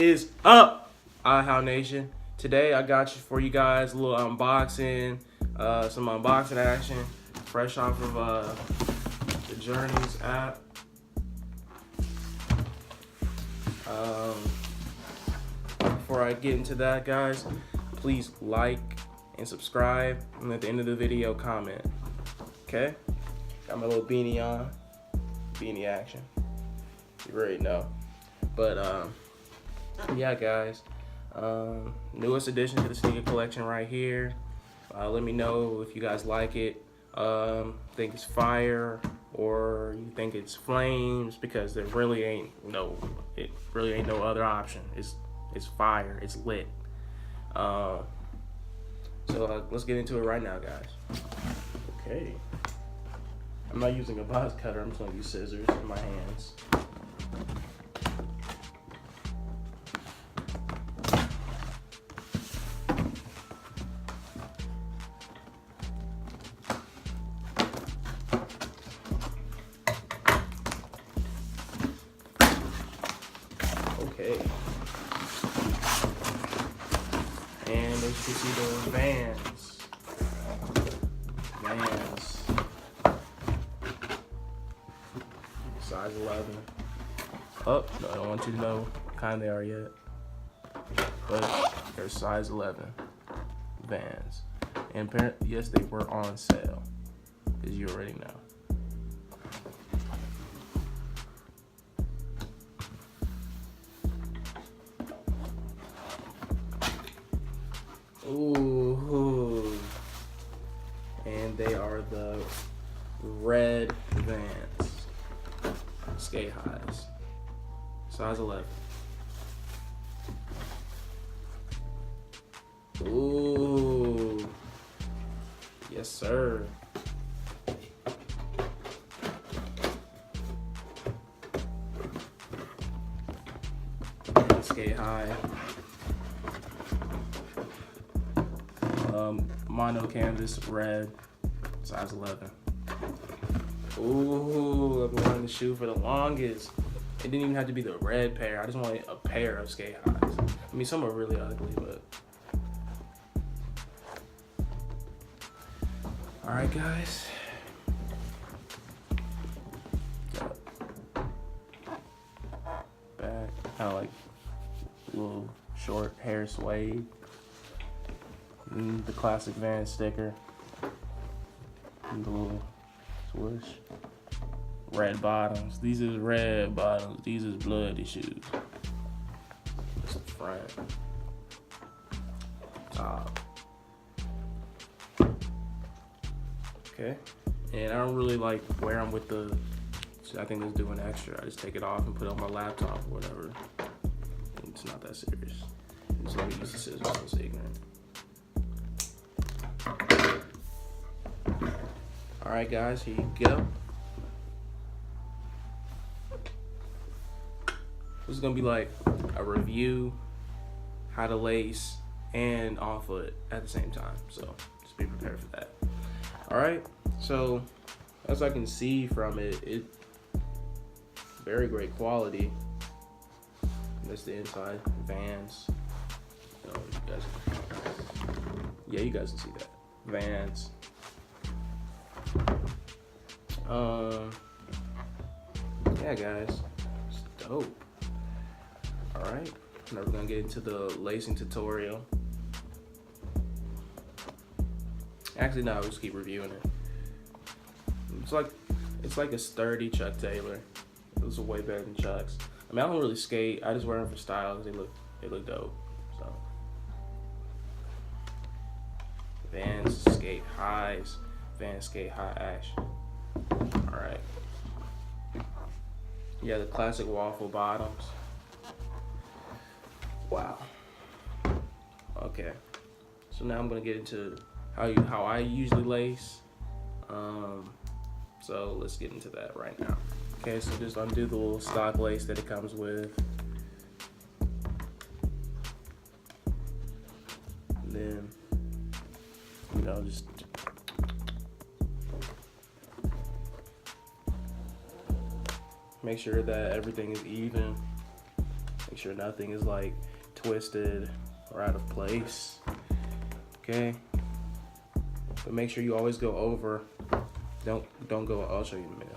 is up, Hi Nation? Today I got for you guys a little unboxing, some unboxing action, fresh off of the Journeys app. Before I get into that, guys, please like and subscribe, and at the end of the video, comment. Okay? Got my little beanie on, beanie action. You already know. But yeah, guys, newest addition to the sneaker collection right here. Let me know if you guys like it, think it's fire, or you think it's flames, because there really ain't no other option. It's fire, it's lit. So let's get into it right now, guys. Okay. I'm not using a box cutter, I'm just gonna use scissors in my hands. Okay. And as you can see, the Vans. Size 11. Oh, no, I don't want you to know what kind they are yet. But they're size 11 Vans. And apparently, yes, they were on sale, as you already know. Ooh, and they are the Red Vans Sk8-His, size 11. Ooh, yes sir. Sk8-Hi. Mono canvas red, size 11. Ooh, I've been wanting to shoe for the longest. It didn't even have to be the red pair. I just wanted a pair of Sk8-His. I mean, some are really ugly, but. All right, guys. Back, kind of like a little short hair suede. The classic Vans sticker, and the little swoosh. Red bottoms. These is red bottoms. These is bloody shoes. That's the front. Top. Okay. And I don't really like wear them with the. So I think it's doing extra. I just take it off and put it on my laptop or whatever. It's not that serious. Just let me use the scissors. So it's ignorant. Alright guys, here you go. This is gonna be like a review, how to lace, and on foot at the same time. So just be prepared for that. Alright, so as I can see from it, it's very great quality. That's the inside, Vans. You know, you guys can see that. Vans. Yeah, guys, it's dope. All right, now we're gonna get into the lacing tutorial. Actually, no, we'll just keep reviewing it. It's like a sturdy Chuck Taylor. Those are way better than Chucks. I mean, I don't really skate. I just wear them for style because they look dope. So, Vans Sk8-His, Vans Sk8-Hi action. All right. Yeah, the classic waffle bottoms. Wow. Okay. So now I'm gonna get into how I usually lace. So let's get into that right now. Okay, so just undo the little stock lace that it comes with. And then, you know, just make sure that everything is even Make sure nothing is like twisted or out of place. Okay. But make sure you always go over. Don't go. I'll show you in a minute.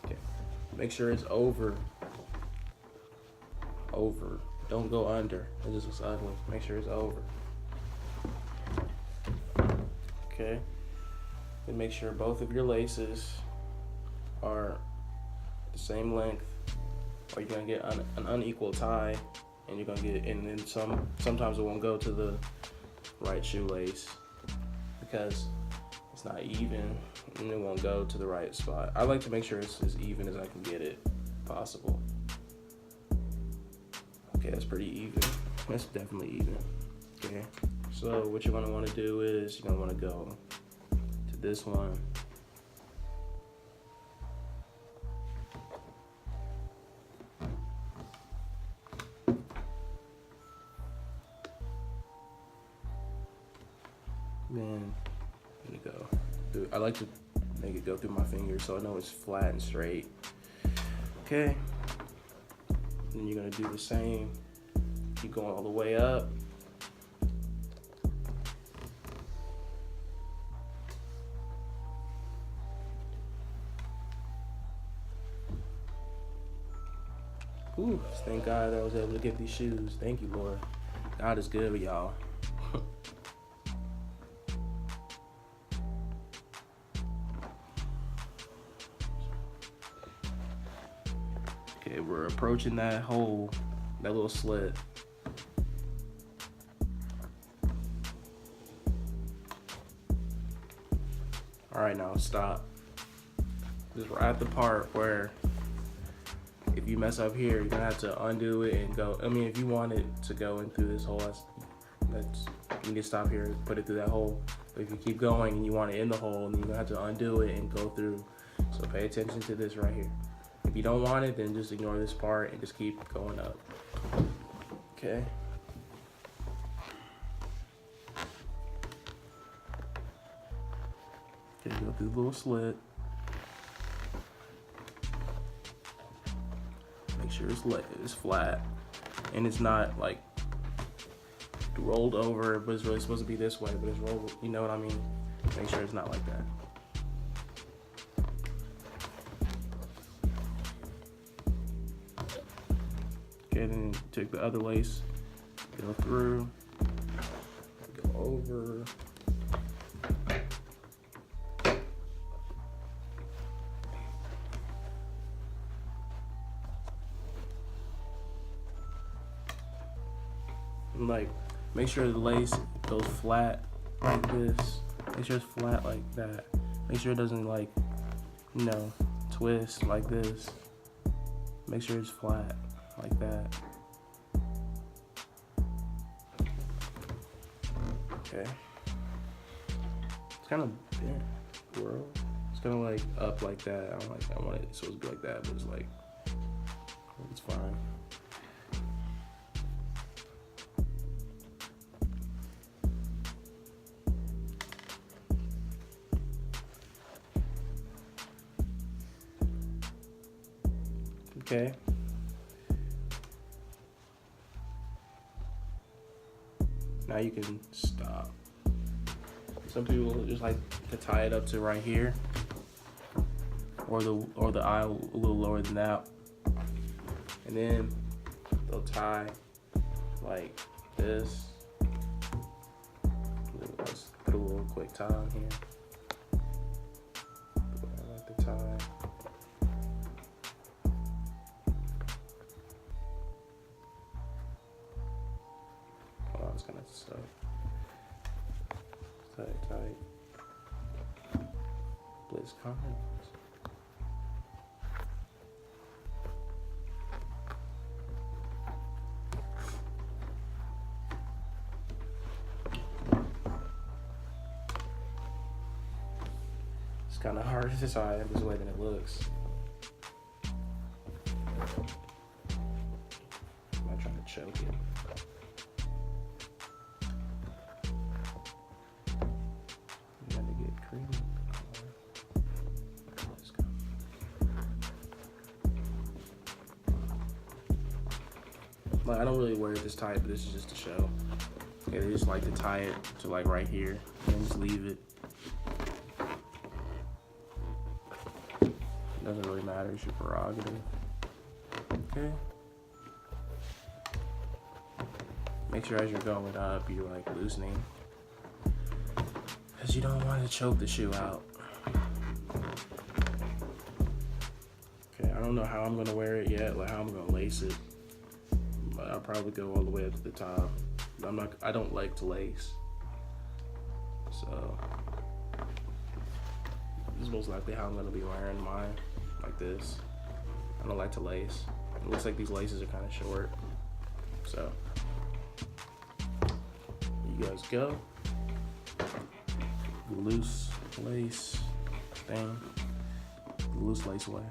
Okay. Make sure it's over. Over. Don't go under. It just looks ugly. Make sure it's over. Okay. And make sure both of your laces are the same length, or you're gonna get an unequal tie, and you're gonna get, and then sometimes it won't go to the right shoelace because it's not even, and it won't go to the right spot. I like to make sure it's as even as I can get it possible. Okay, that's pretty even. That's definitely even. Okay, so what you're gonna want to do is you're gonna want to go to this one. Then let me go. I like to make it go through my fingers so I know it's flat and straight. Okay. Then you're gonna do the same. Keep going all the way up. Ooh, thank God I was able to get these shoes. Thank you, Lord. God is good with y'all. Okay, we're approaching that hole, that little slit. All right, now stop. We're at the part where if you mess up here, you're gonna have to undo it and go. I mean, if you want it to go in through this hole, that's you can stop here and put it through that hole. But if you keep going and you want it in the hole, then you're gonna have to undo it and go through. So pay attention to this right here. If you don't want it, then just ignore this part and just keep going up. Okay. Okay, go through the little slit. Make sure it's flat and it's not like rolled over, but it's really supposed to be this way, but it's rolled, you know what I mean? Make sure it's not like that. Okay, then take the other lace, go through, go over. And like, make sure the lace goes flat like this. Make sure it's flat like that. Make sure it doesn't like, you know, twist like this. Make sure it's flat like that. Okay. It's kind of bent, bro. It's kind of like up like that. I want it so it's like that, but it's like, it's fine. Okay. Now you can stop. Some people just like to tie it up to right here, or the eye a little lower than that, and then they'll tie like this. Let's put a little quick tie on here. I like the tie. It's kind of stuck. Tight. Blitz comments. It's kind of hard to tie this way than it looks. I'm not trying to choke it. Like, I don't really wear it this tight, but this is just to show. Okay, they just like to tie it to like right here and just leave it. Doesn't really matter, it's your prerogative. Okay. Make sure as you're going up, you're like loosening, because you don't want to choke the shoe out. Okay, I don't know how I'm gonna wear it yet, like how I'm gonna lace it, but I'll probably go all the way up to the top. I don't like to lace, so this is most likely how I'm gonna be wearing mine, like this. I don't like to lace. It looks like these laces are kind of short, so you guys go. Loose lace thing, loose lace way.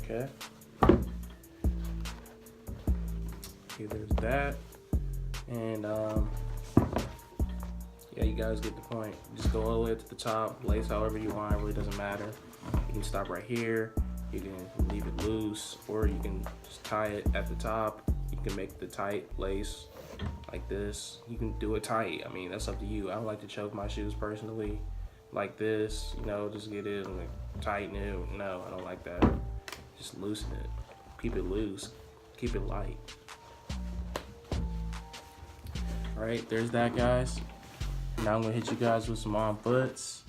Okay. Okay, there's that. And yeah, you guys get the point. Just go all the way up to the top, lace however you want, it really doesn't matter. You can stop right here, you can leave it loose, or you can just tie it at the top. You can make the tight lace like this. You can do it tight, I mean, that's up to you. I don't like to choke my shoes personally like this, you know, just get it and like tighten it. No, I don't like that. Just loosen it, keep it loose, keep it light. All right, there's that, guys. Now I'm gonna hit you guys with some on foots.